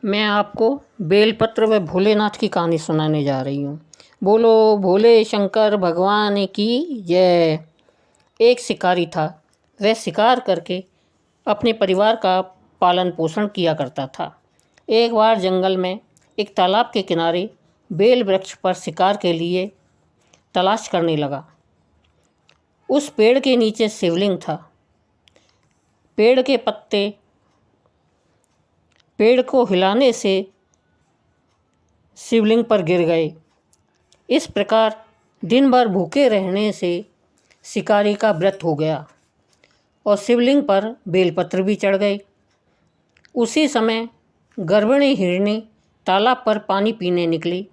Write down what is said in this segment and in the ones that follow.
मैं आपको बेलपत्र व भोलेनाथ की कहानी सुनाने जा रही हूँ। बोलो भोले शंकर भगवान की जय। एक शिकारी था। वह शिकार करके अपने परिवार का पालन पोषण किया करता था। एक बार जंगल में एक तालाब के किनारे बेल वृक्ष पर शिकार के लिए तलाश करने लगा। उस पेड़ के नीचे शिवलिंग था। पेड़ के पत्ते पेड़ को हिलाने से शिवलिंग पर गिर गए। इस प्रकार दिन भर भूखे रहने से शिकारी का व्रत हो गया और शिवलिंग पर बेलपत्र भी चढ़ गए। उसी समय गर्भिणी हिरनी तालाब पर पानी पीने निकली।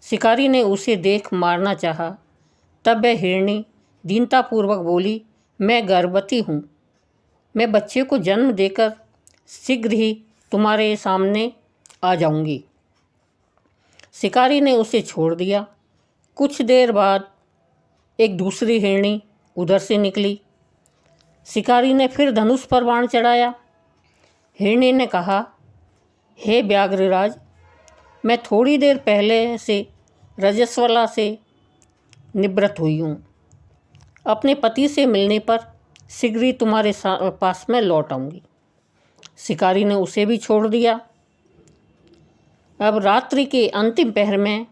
शिकारी ने उसे देख मारना चाहा, तब वह हिरनी दीनतापूर्वक बोली, मैं गर्भवती हूँ। मैं बच्चे को जन्म देकर शीघ्र ही तुम्हारे सामने आ जाऊंगी। शिकारी ने उसे छोड़ दिया। कुछ देर बाद एक दूसरी हिरनी उधर से निकली। शिकारी ने फिर धनुष पर बाण चढ़ाया। हिरनी ने कहा, हे व्याघ्रराज, मैं थोड़ी देर पहले से रजस्वला से निवृत्त हुई हूँ। अपने पति से मिलने पर शीघ्र ही तुम्हारे पास में लौट आऊँगी। शिकारी ने उसे भी छोड़ दिया। अब रात्रि के अंतिम पहर में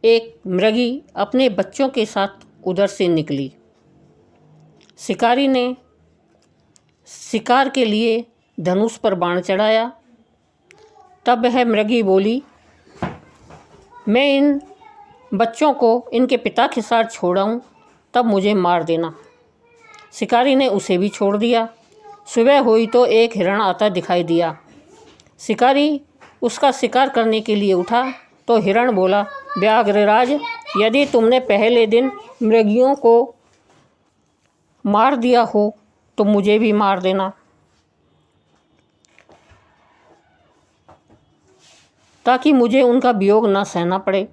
एक मृगी अपने बच्चों के साथ उधर से निकली। शिकारी ने शिकार के लिए धनुष पर बाण चढ़ाया। तब वह मृगी बोली, मैं इन बच्चों को इनके पिता के साथ छोड़ाऊं, तब मुझे मार देना। शिकारी ने उसे भी छोड़ दिया। सुबह हुई तो एक हिरण आता दिखाई दिया। शिकारी उसका शिकार करने के लिए उठा तो हिरण बोला, व्याघ्रराज, यदि तुमने पहले दिन मृगियों को मार दिया हो तो मुझे भी मार देना, ताकि मुझे उनका वियोग न सहना पड़े।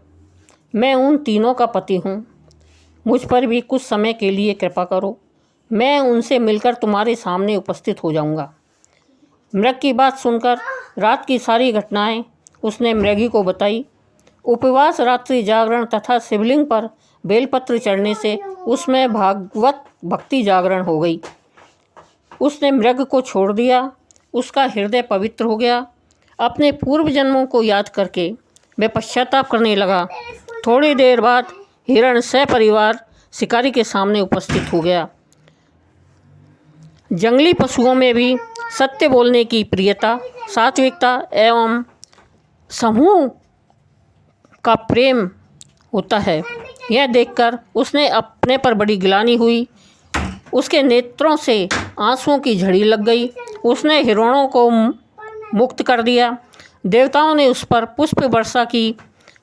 मैं उन तीनों का पति हूँ। मुझ पर भी कुछ समय के लिए कृपा करो। मैं उनसे मिलकर तुम्हारे सामने उपस्थित हो जाऊंगा। मृग की बात सुनकर रात की सारी घटनाएं उसने मृगी को बताई। उपवास, रात्रि जागरण तथा शिवलिंग पर बेलपत्र चढ़ने से उसमें भागवत भक्ति जागरण हो गई। उसने मृग को छोड़ दिया। उसका हृदय पवित्र हो गया। अपने पूर्व जन्मों को याद करके वह पश्चाताप करने लगा। थोड़ी देर बाद हिरण सपरिवार शिकारी के सामने उपस्थित हो गया। जंगली पशुओं में भी सत्य बोलने की प्रियता, सात्विकता एवं समूह का प्रेम होता है। यह देखकर उसने अपने पर बड़ी गिलानी हुई। उसके नेत्रों से आंसुओं की झड़ी लग गई। उसने हिरणों को मुक्त कर दिया। देवताओं ने उस पर पुष्प वर्षा की।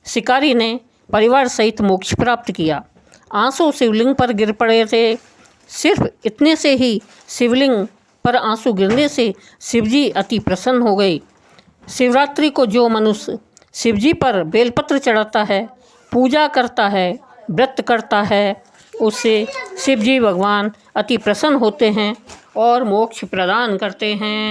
शिकारी ने परिवार सहित मोक्ष प्राप्त किया। आंसू शिवलिंग पर गिर पड़े थे। सिर्फ इतने से ही शिवलिंग पर आंसू गिरने से शिवजी अति प्रसन्न हो गए। शिवरात्रि को जो मनुष्य शिवजी पर बेलपत्र चढ़ाता है, पूजा करता है, व्रत करता है, उससे शिवजी भगवान अति प्रसन्न होते हैं और मोक्ष प्रदान करते हैं।